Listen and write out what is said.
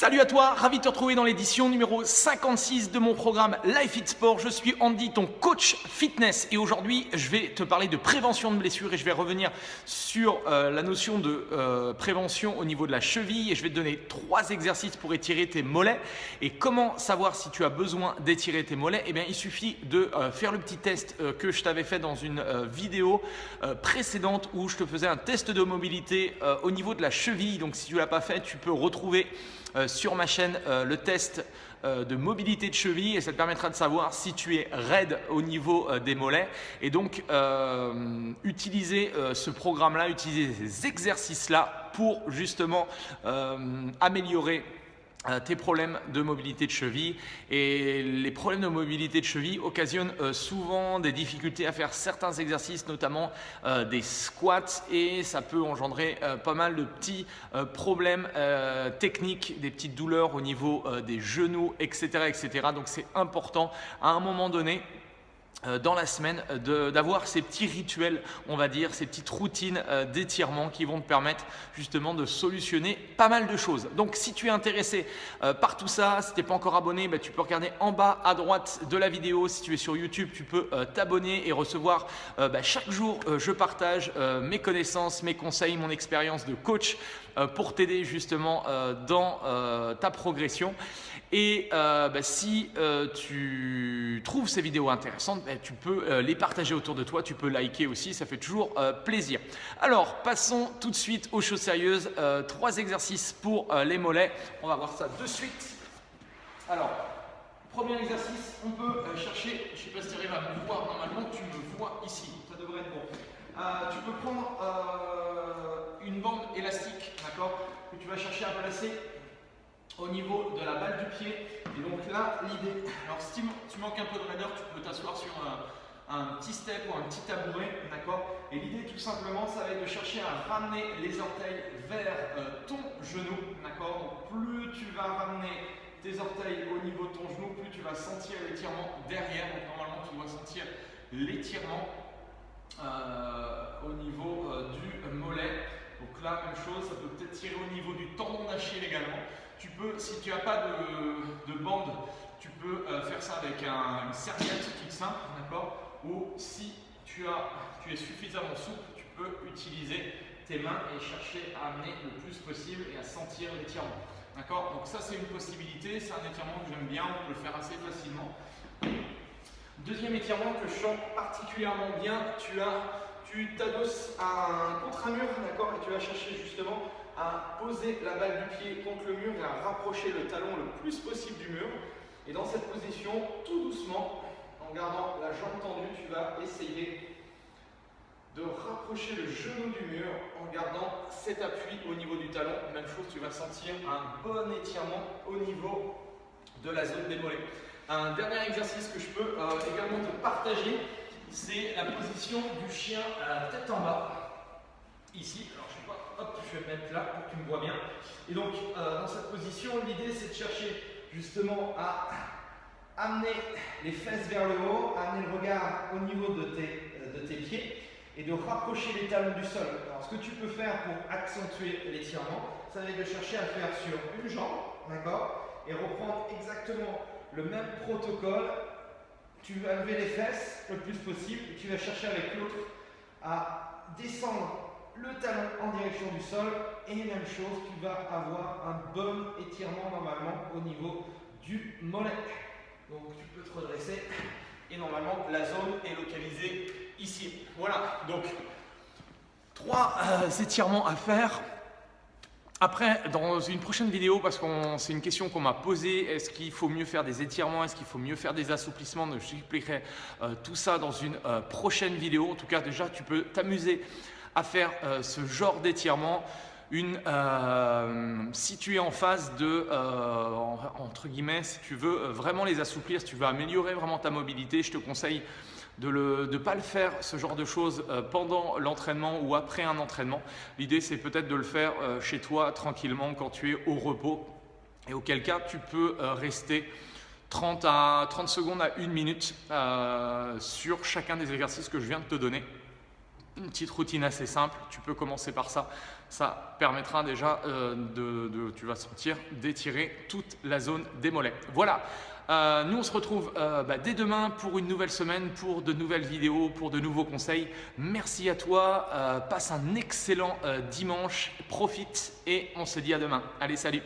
Salut à toi, ravi de te retrouver dans l'édition numéro 56 de mon programme Life Fit Sport. Je suis Andy, ton coach fitness, et aujourd'hui je vais te parler de prévention de blessures et je vais revenir sur la notion de prévention au niveau de la cheville, et je vais te donner 3 exercices pour étirer tes mollets. Et comment savoir si tu as besoin d'étirer tes mollets? Eh bien, il suffit de faire le petit test que je t'avais fait dans une vidéo précédente où je te faisais un test de mobilité au niveau de la cheville. Donc si tu ne l'as pas fait, tu peux retrouver sur ma chaîne le test de mobilité de cheville, et ça te permettra de savoir si tu es raide au niveau des mollets. Et donc utiliser ce programme-là, utiliser ces exercices-là pour justement améliorer tes problèmes de mobilité de cheville. Et les problèmes de mobilité de cheville occasionnent souvent des difficultés à faire certains exercices, notamment des squats, et ça peut engendrer pas mal de petits problèmes techniques, des petites douleurs au niveau des genoux, etc., etc. Donc c'est important à un moment donné dans la semaine d'avoir ces petits rituels, on va dire, ces petites routines d'étirement qui vont te permettre justement de solutionner pas mal de choses. Donc si tu es intéressé par tout ça, si tu n'es pas encore abonné, tu peux regarder en bas à droite de la vidéo. Si tu es sur YouTube, tu peux t'abonner et recevoir chaque jour, je partage mes connaissances, mes conseils, mon expérience de coach pour t'aider justement dans ta progression. Et si tu trouves ces vidéos intéressantes, tu peux les partager autour de toi, tu peux liker aussi, ça fait toujours plaisir. Alors, passons tout de suite aux choses sérieuses. 3 exercices pour les mollets. On va voir ça de suite. Alors, premier exercice, on peut chercher, je ne sais pas si tu arrives à me voir, normalement tu me vois ici, ça devrait être bon. Tu peux prendre une bande élastique, d'accord, que tu vas chercher à placer au niveau de la balle du pied. Et donc là, l'idée, alors si tu manques un peu de raideur, tu peux t'asseoir sur un petit step ou un petit tabouret, d'accord. Et l'idée, tout simplement, ça va être de chercher à ramener les orteils vers ton genou, d'accord. Donc plus tu vas ramener tes orteils au niveau de ton genou, plus tu vas sentir l'étirement derrière. Donc normalement, tu dois sentir l'étirement au niveau du mollet. Donc là, même chose, ça peut peut-être tirer au niveau du tendon d'Achille également. Tu peux, si tu n'as pas de bande, tu peux faire ça avec une serviette toute simple, d'accord. Ou si tu es suffisamment souple, tu peux utiliser tes mains et chercher à amener le plus possible et à sentir l'étirement, d'accord. Donc ça, c'est une possibilité, c'est un étirement que j'aime bien, on peut le faire assez facilement. Deuxième étirement que je sens particulièrement bien, tu t'adosses contre un mur, d'accord, et tu vas chercher justement à poser la balle du pied contre le mur et à rapprocher le talon le plus possible du mur. Et dans cette position, tout doucement, en gardant la jambe tendue, tu vas essayer de rapprocher le genou du mur en gardant cet appui au niveau du talon. Même chose, tu vas sentir un bon étirement au niveau de la zone des mollets. Un dernier exercice que je peux également te partager, c'est la position du chien à la tête en bas. Ici, alors je sais pas, hop, je vais me mettre là pour que tu me vois bien. Et donc, dans cette position, l'idée c'est de chercher justement à amener les fesses vers le haut, amener le regard au niveau de tes pieds et de rapprocher les talons du sol. Alors, ce que tu peux faire pour accentuer l'étirement, ça va être de chercher à le faire sur une jambe, d'accord, et reprendre exactement le même protocole. Tu vas lever les fesses le plus possible et tu vas chercher avec l'autre à descendre le talon en direction du sol, et même chose, tu vas avoir un bon étirement normalement au niveau du mollet. Donc tu peux te redresser et normalement la zone est localisée ici. Voilà, donc 3 étirements à faire. Après, dans une prochaine vidéo, parce que c'est une question qu'on m'a posée, est-ce qu'il faut mieux faire des étirements, est-ce qu'il faut mieux faire des assouplissements? Je t'expliquerai tout ça dans une prochaine vidéo. En tout cas, déjà, tu peux t'amuser à faire ce genre d'étirement. Si tu es en phase de, entre guillemets, si tu veux vraiment les assouplir, si tu veux améliorer vraiment ta mobilité, je te conseille de ne pas le faire, ce genre de choses, pendant l'entraînement ou après un entraînement. L'idée, c'est peut-être de le faire chez toi tranquillement quand tu es au repos, et auquel cas tu peux rester 30 secondes à 1 minute sur chacun des exercices que je viens de te donner. une petite routine assez simple. Tu peux commencer par ça. Ça permettra déjà tu vas sentir d'étirer toute la zone des mollets. Voilà. Nous, on se retrouve dès demain pour une nouvelle semaine, pour de nouvelles vidéos, pour de nouveaux conseils. Merci à toi. Passe un excellent dimanche. Profite et on se dit à demain. Allez, salut!